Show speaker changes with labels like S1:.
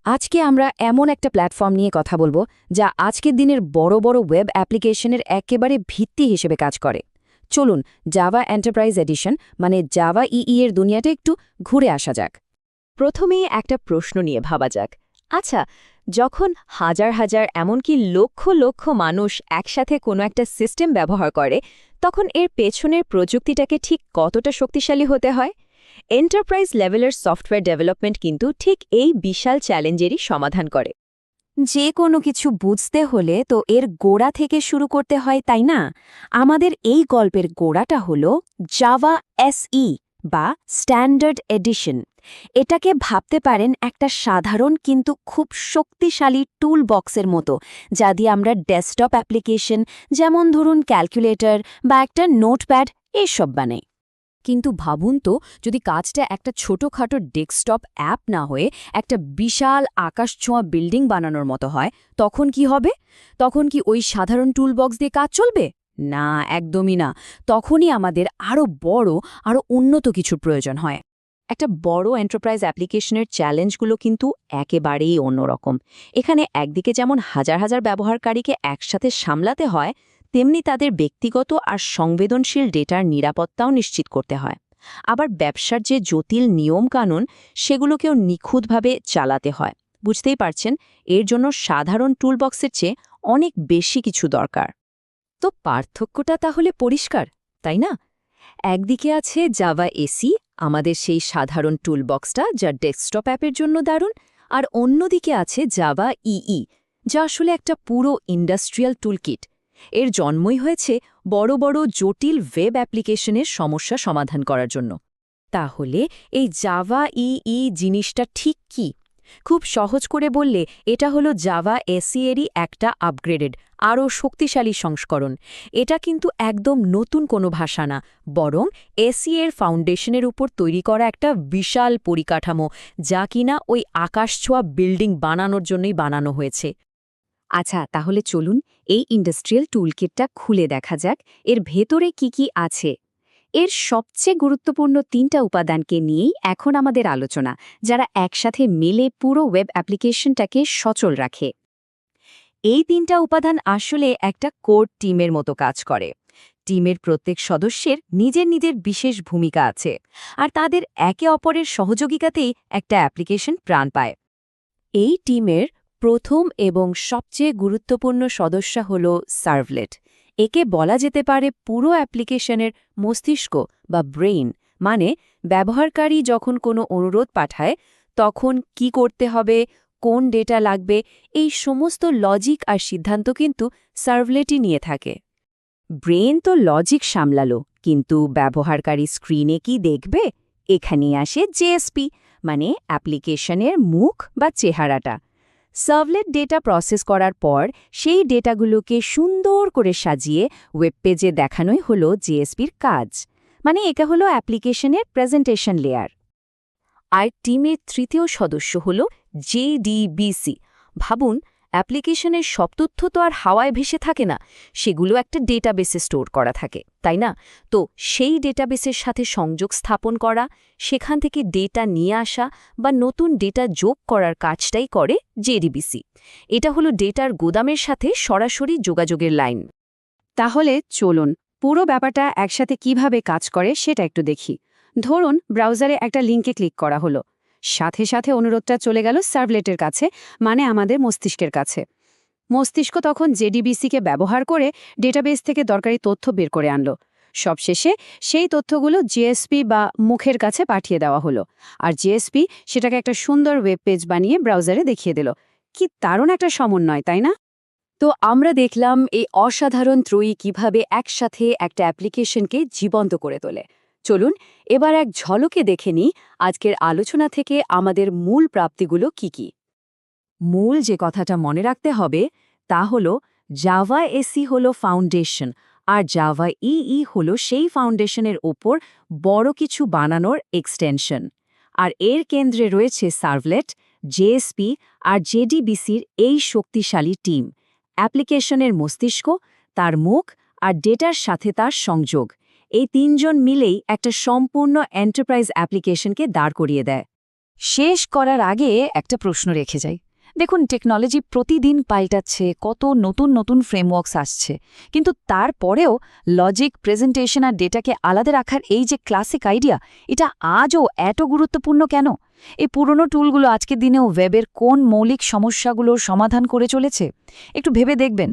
S1: আজকে আমরা এমন একটা প্ল্যাটফর্ম নিয়ে কথা বলবো যা আজকের দিনের বড় বড় ওয়েব অ্যাপ্লিকেশনের একেবারে ভিত্তি হিসেবে কাজ করে। চলুন জাভা এন্টারপ্রাইজ এডিশন মানে জাভা ইই এর দুনিয়াটা একটু ঘুরে আসা যাক।
S2: প্রথমেই একটা প্রশ্ন নিয়ে ভাবা যাক। আচ্ছা, যখন হাজার হাজার এমনকি লক্ষ লক্ষ মানুষ একসাথে কোনো একটা সিস্টেম ব্যবহার করে, তখন এর পেছনের প্রযুক্তিটাকে ঠিক কতটা শক্তিশালী হতে হয়? এন্টারপ্রাইজ লেভেলের সফটওয়্যার ডেভেলপমেন্ট কিন্তু ঠিক এই বিশাল চ্যালেঞ্জেরই সমাধান করে।
S1: যে কোনো কিছু বুঝতে হলে তো এর গোড়া থেকে শুরু করতে হয়, তাই না? আমাদের এই গল্পের গোড়াটা হল জাভা এসই বা স্ট্যান্ডার্ড এডিশন। এটাকে ভাবতে পারেন একটা সাধারণ কিন্তু খুব শক্তিশালী টুল বক্সের মতো, যা দিয়ে আমরা ডেস্কটপ অ্যাপ্লিকেশন যেমন ধরুন ক্যালকুলেটর বা একটা নোটপ্যাড এসব বানাই। কিন্তু ভাবুন তো, যদি কাজটা একটা ছোটখাটো ডেস্কটপ অ্যাপ না হয়ে একটা বিশাল আকাশছোঁয়া বিল্ডিং বানানোর মতো হয়, তখন কি হবে? তখন কি ওই সাধারণ টুলবক্স দিয়ে কাজ চলবে? না, একদমই না। তখনই আমাদের আরও বড়, আরও উন্নত কিছুর প্রয়োজন হয়।
S2: একটা বড় এন্টারপ্রাইজ অ্যাপ্লিকেশনের চ্যালেঞ্জগুলো কিন্তু একেবারেই অন্যরকম। এখানে একদিকে যেমন হাজার হাজার ব্যবহারকারীকে একসাথে সামলাতে হয়, তেমনি তাদের ব্যক্তিগত আর সংবেদনশীল ডেটার নিরাপত্তাও নিশ্চিত করতে হয়। আবার ব্যবসার যে জটিল নিয়মকানুন, সেগুলোকেও নিখুঁতভাবে চালাতে হয়। বুঝতেই পারছেন, এর জন্য সাধারণ টুলবক্সের চেয়ে অনেক বেশি কিছু দরকার।
S1: তো পার্থক্যটা তাহলে পরিষ্কার, তাই না? একদিকে আছে জাভা এসি, আমাদের সেই সাধারণ টুলবক্সটা যা ডেস্কটপ অ্যাপের জন্য দারুণ, আর অন্যদিকে আছে জাভা ইই, যা আসলে একটা পুরো ইন্ডাস্ট্রিয়াল টুলকিট। এর জন্মই হয়েছে বড় বড় জটিল ওয়েব অ্যাপ্লিকেশনের সমস্যা সমাধান করার জন্য। তাহলে এই জাভা ইই জিনিসটা ঠিক কি? খুব সহজ করে বললে এটা হলো জাভা এসি এরই একটা আপগ্রেডেড, আরও শক্তিশালী সংস্করণ। এটা কিন্তু একদম নতুন কোনো ভাষা না, বরং এসি এর ফাউন্ডেশনের উপর তৈরি করা একটা বিশাল পরিকাঠামো, যা কিনা ওই আকাশছোঁয়া বিল্ডিং বানানোর জন্যই বানানো হয়েছে। আচ্ছা, তাহলে চলুন এই ইন্ডাস্ট্রিয়াল টুলকিটটা খুলে দেখা যাক এর ভেতরে কি কি আছে। এর সবচেয়ে গুরুত্বপূর্ণ তিনটা উপাদানকে নিয়েই এখন আমাদের আলোচনা, যারা একসাথে মিলে পুরো ওয়েব অ্যাপ্লিকেশনটাকে সচল রাখে। এই তিনটা উপাদান আসলে একটা কোর টিমের মতো কাজ করে। টিমের প্রত্যেক সদস্যের নিজের নিজের বিশেষ ভূমিকা আছে, আর তাদের একে অপরের সহযোগিতাতেই একটা অ্যাপ্লিকেশন প্রাণ পায়। এই টিমের প্রথম এবং সবচেয়ে গুরুত্বপূর্ণ সদস্য হল সার্ভলেট। একে বলা যেতে পারে পুরো অ্যাপ্লিকেশনের মস্তিষ্ক বা ব্রেইন। মানে ব্যবহারকারী যখন কোনো অনুরোধ পাঠায়, তখন কি করতে হবে, কোন ডেটা লাগবে, এই সমস্ত লজিক আর সিদ্ধান্ত কিন্তু সার্ভলেটই নিয়ে থাকে। ব্রেন তো লজিক সামলালো, কিন্তু ব্যবহারকারী স্ক্রিনে কি দেখবে? এখানেই আসে জেএসপি, মানে অ্যাপ্লিকেশনের মুখ বা চেহারাটা। সার্ভলেট ডেটা প্রসেস করার পর সেই ডেটাগুলোকে সুন্দর করে সাজিয়ে ওয়েব পেজে দেখানোই হলো জেএসপির কাজ। মানে এটা হলো অ্যাপ্লিকেশনের প্রেজেন্টেশন লেয়ার। আর টিমের তৃতীয় সদস্য হল জেডিবিসি। ভাবুন, অ্যাপ্লিকেশনের সব তথ্য তো আর হাওয়ায় ভেসে থাকে না, সেগুলো একটা ডেটাবেসে স্টোর করা থাকে, তাই না? তো সেই ডেটাবেসের সাথে সংযোগ স্থাপন করা, সেখান থেকে ডেটা নিয়ে আসা বা নতুন ডেটা যোগ করার কাজটাই করে জেডিবিসি। এটা হলো ডেটার গোদামের সাথে সরাসরি যোগাযোগের লাইন। তাহলে চলুন পুরো ব্যাপারটা একসাথে কিভাবে কাজ করে সেটা একটু দেখি। ধরুন ব্রাউজারে একটা লিঙ্কে ক্লিক করা হলো, সাথে সাথে অনুরোধটা চলে গেল সার্ভলেটের কাছে, মানে আমাদের মস্তিষ্কের কাছে। মস্তিষ্ক তখন জেডিবিসিকে ব্যবহার করে ডেটাবেস থেকে দরকারি তথ্য বের করে আনলো। সবশেষে সেই তথ্যগুলো জিএসপি বা মুখের কাছে পাঠিয়ে দেওয়া হলো, আর জিএসপি সেটাকে একটা সুন্দর ওয়েব পেজ বানিয়ে ব্রাউজারে দেখিয়ে দিল। কি দারুণ একটা সমন্বয়, তাই না? তো আমরা দেখলাম এই অসাধারণ ত্রয়ী কিভাবে একসাথে একটা অ্যাপ্লিকেশনকে জীবন্ত করে তোলে। চলুন এবার এক ঝলকে দেখে নিই আজকের আলোচনা থেকে আমাদের মূল প্রাপ্তিগুলো কি কি। মূল যে কথাটা মনে রাখতে হবে তা হল জাভা এসি হল ফাউন্ডেশন, আর জাভা ইই হল সেই ফাউন্ডেশনের ওপর বড় কিছু বানানোর এক্সটেনশন। আর এর কেন্দ্রে রয়েছে সার্ভলেট, জেএসপি আর জেডিবিসির এই শক্তিশালী টিম। অ্যাপ্লিকেশনের মস্তিষ্ক, তার মুখ আর ডেটার সাথে তার সংযোগ, এই তিনজন মিলেই একটা সম্পূর্ণ এন্টারপ্রাইজ অ্যাপ্লিকেশনকে দাঁড় করিয়ে দেয়। শেষ করার আগে একটা প্রশ্ন রেখে যাই। দেখুন, টেকনোলজি প্রতিদিন পাল্টাচ্ছে, কত নতুন নতুন ফ্রেমওয়ার্কস আসছে, কিন্তু তারপরেও লজিক, প্রেজেন্টেশন আর ডেটাকে আলাদা রাখার এই যে ক্লাসিক আইডিয়া, এটা আজও এত গুরুত্বপূর্ণ কেন? এই পুরনো টুলগুলো আজকের দিনেও ওয়েবের কোন মৌলিক সমস্যাগুলোর সমাধান করে চলেছে? একটু ভেবে দেখবেন।